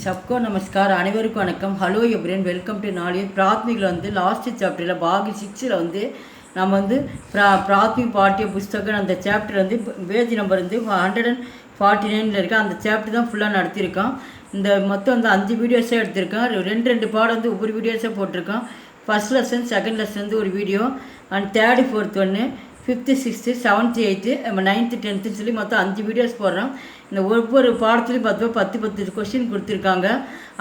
सबको नमस्कार अनेवरुक्कुम वणक्कम hello everyone welcome to नाले प्राथमिक வந்து லாஸ்ட் சாப்டர்ல பாகி 6ல வந்து நம்ம வந்து பிராத்மிக் பாட்டிய புத்தகம் அந்த சாப்டர் வந்து பேஜ் நம்பர் வந்து 149ல இருக்கு. அந்த சாப்டர் தான் ஃபுல்லா நடத்திருக்கோம். இந்த மொத்தம் வந்து 5 வீடியோஸே எடுத்திருக்கோம். ரெண்டு பாடம் வந்து ஒவ்வொரு வீடியோஸே போட்டிருக்கோம். ஃபர்ஸ்ட் லெசன் செகண்ட் லெசன் வந்து ஒரு வீடியோ அண்ட் தேர்ட் ஃபோர்த் ஒன்று 5th 6th 7th 8th 9th 10th சொல்லி மொத்தம் 5 வீடியோஸ் போடுறோம். இந்த ஒவ்வொரு பாடத்துலையும் 10 கொஸ்டின் கொடுத்துருக்காங்க.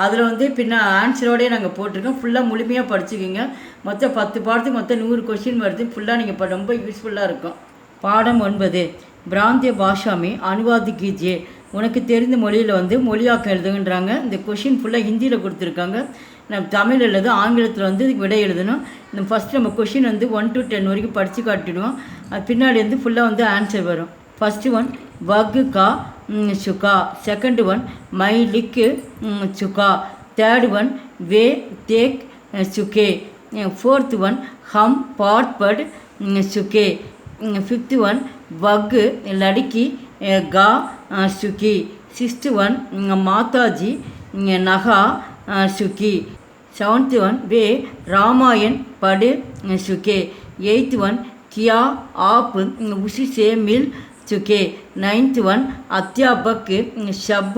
அதில் வந்து பின்ன ஆன்சரோடய நாங்கள் போட்டிருக்கோம். ஃபுல்லாக முழுமையாக படிச்சுக்கிங்க. மொத்தம் 10 பாடத்துக்கு மொத்தம் 100 கொஸ்டின் வருது. ஃபுல்லாக நீங்கள் ரொம்ப யூஸ்ஃபுல்லாக இருக்கும். பாடம் 9 பிராந்திய பாஷா में अनुवाद कीजिए. உனக்கு தெரிந்த மொழியில் வந்து மொழியாக்கம் எழுதுங்கன்றாங்க. இந்த கொஷின் ஃபுல்லாக ஹிந்தியில் கொடுத்துருக்காங்க. நம்ம தமிழ் எழுது ஆங்கிலத்தில் வந்து விடை எழுதணும். இந்த ஃபஸ்ட்டு நம்ம கொஷின் வந்து 1 to 10 வரைக்கும் படித்து காட்டிடுவோம். அது பின்னாடி வந்து ஃபுல்லாக வந்து ஆன்சர் வரும். ஃபஸ்ட்டு ஒன் வகு கா சுகா, செகண்ட் ஒன் மை லிக்கு சுகா, தேர்ட் ஒன் வே தேக் சுகே, ஃபோர்த் ஒன் ஹம் பாட் பட் சுகே, ஃபிஃப்த் ஒன் வகு லடுக்கி கா சுகி, சிக்ஸ்த் ஒன் மாதாஜி நகா சுகி, செவன்த் ஒன் வே ராமாயண் படு சுகே, எயித் ஒன் किया आप उसी से मिल चुके, नाइन्थ वन अध्यापक शब्द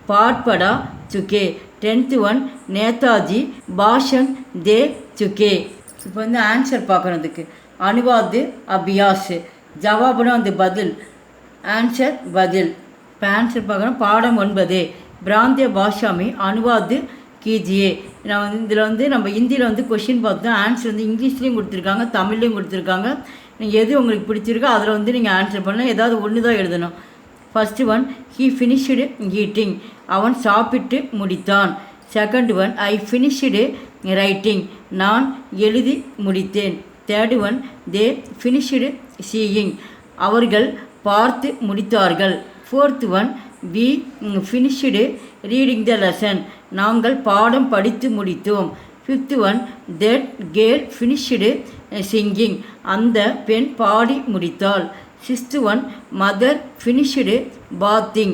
पाठ पढ़ा चुके, 10th वन नेताजी भाषण दे चुके. இப்போ வந்து ஆன்சர் பார்க்குறதுக்கு அனுவாது அபியாஸ், ஜவாபுனா வந்து பதில், ஆன்சர் பதில். இப்போ ஆன்சர் பார்க்குறோம். பாடம் 9 பிராந்திய பாஷாமி அனுவாது கீஜியே. நான் வந்து இதில் வந்து நம்ம ஹிந்தியில் வந்து கொஷின் பார்த்தோம். ஆன்சர் வந்து இங்கிலீஷ்லேயும் கொடுத்துருக்காங்க, தமிழ்லேயும் கொடுத்துருக்காங்க. நீங்கள் எது உங்களுக்கு பிடிச்சிருக்கோ அதில் வந்து நீங்கள் ஆன்சர் பண்ணலாம். ஏதாவது ஒன்று தான் எழுதணும். First one he finished eating, அவன் சாப்பிட்டு முடித்தான். Second one I finished writing, நான் எழுதி முடித்தேன். Third one they finished seeing, அவர்கள் பார்த்து முடித்தார்கள். Fourth one we finished reading the lesson, நாங்கள் பாடம் படித்து முடித்தோம். Fifth one that girl finished singing, அந்த பெண் பாடி முடித்தாள். Sixth one mother finished bathing,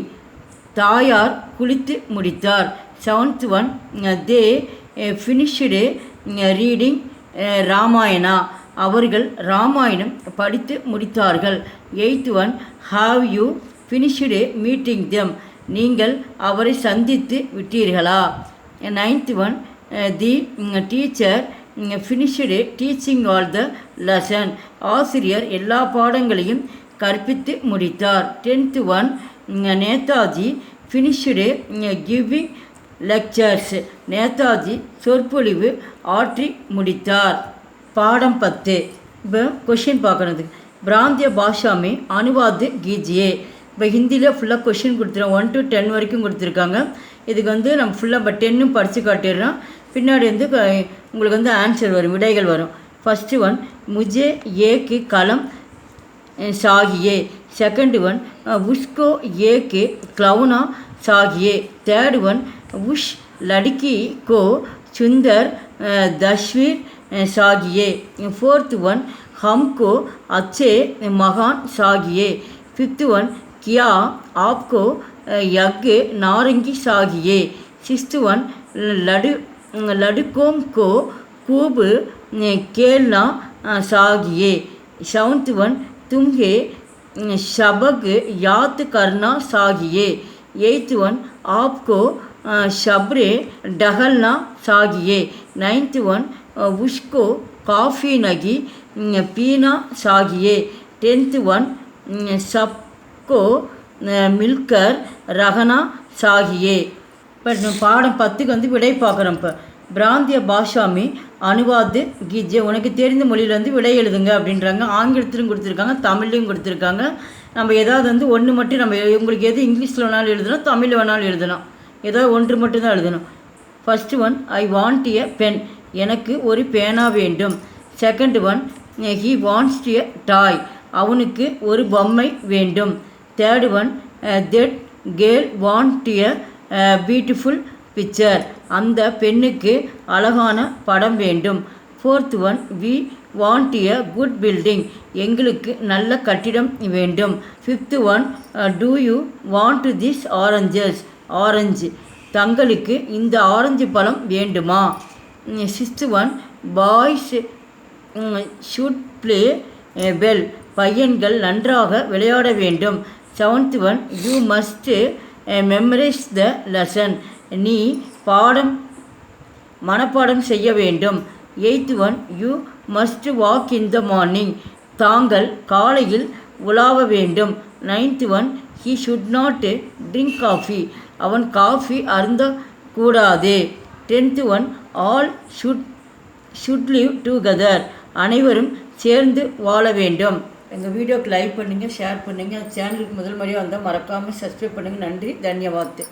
தாயார் குளித்து முடித்தார். Seventh one they finished reading Ramayana, அவர்கள் ராமாயணம் படித்து முடித்தார்கள். Eighth one have you finished meeting them, நீங்கள் அவரை சந்தித்து விட்டீர்களா. Ninth one the teacher finished teaching all the lesson, ஆசிரியர் எல்லா பாடங்களையும் கற்பித்து முடித்தார். 10th one Netaji finished giving lectures, Netaji சொற்பொழிவு ஆற்றி முடித்தார். பாடம் 10 இப்போ கொஷின் பார்க்கறது பிராந்திய பாஷாமே அனுவாது கீஜியே. இப்போ ஹிந்தியில் ஃபுல்லாக கொஷின் கொடுத்துருவோம். 1 to 10 வரைக்கும் கொடுத்துருக்காங்க. இதுக்கு வந்து நம்ம ஃபுல்லாக இப்போ 10ம் படித்து காட்டிடுறோம். பின்னாடி வந்து உங்களுக்கு வந்து ஆன்சர் வரும், விடைகள் வரும். ஃபஸ்ட்டு ஒன் முஜே ஏக்கு கலம் சாகியே, செகண்ட் ஒன் உஷ்கோ ஏக்கு க்ளவுனா சாகியே, தேர்ட் ஒன் உஷ் லடுக்கி கோ சுந்தர் தஸ்வீர் சாகியே, ஃபோர்த் ஒன் हमको अच्छे महान चाहिए, फिफ्थ वन क्या आपको यज्ञ नारंगी चाहिए, सिक्स्थ वन लड़कों को खूब खेलना चाहिए, सेवंथ वन तुम्हें सबक याद करना चाहिए, एट्थ वन आपको सब्र टहलना चाहिए, नाइन्थ वन उसको काफ़ी नगी पीना चाहिए, 10th वन सबको मिलकर रहना चाहिए. இப்போ பாடம் 10க்கு வந்து விடை பார்க்குறோம். இப்போ பிராந்திய பாஷாமி அனுவாது கீஜே, உனக்கு தெரிந்த மொழியில் வந்து விடை எழுதுங்க அப்படின்றாங்க. ஆங்கிலத்திலும் கொடுத்துருக்காங்க, தமிழ்லையும் கொடுத்துருக்காங்க. நம்ம ஏதாவது வந்து ஒன்று மட்டும் நம்ம உங்களுக்கு எது இங்கிலீஷில் வேணாலும் எழுதணும், தமிழில் வேணாலும் எழுதணும். ஏதாவது ஒன்று மட்டும் தான் எழுதணும். First one I want a pen, எனக்கு ஒரு பேனா வேண்டும். Second one he wants a toy, அவனுக்கு ஒரு பொம்மை வேண்டும். Third one that girl want a beautiful picture, அந்த பெண்ணுக்கு அழகான படம் வேண்டும். Fourth one we want a good building, எங்களுக்கு நல்ல கட்டிடம் வேண்டும். Fifth one do you want this oranges, orange. தங்களுக்கு இந்த ஆரஞ்சு பழம் வேண்டுமா? 6th one, boys should play well. பையன்கள் நன்றாக விளையாட வேண்டும். 7th one, you must memorise the lesson. நீ மனப்பாடம் செய்ய வேண்டும். 8th one, you must walk in the morning. தாங்கள் காலையில் உலாவ வேண்டும். 9th one, he should not drink coffee. அவன் காஃபி அருந்தக்கூடாது. 10th one, all should live together. அனைவரும் சேர்ந்து வாழ வேண்டும். எங்கள் வீடியோக்கு லைக் பண்ணுங்கள், ஷேர் பண்ணுங்கள். சேனலுக்கு முதல் முறையாக வந்தால் மறக்காமல் சப்ஸ்கிரைப் பண்ணுங்கள். நன்றி, தன்யவாத்.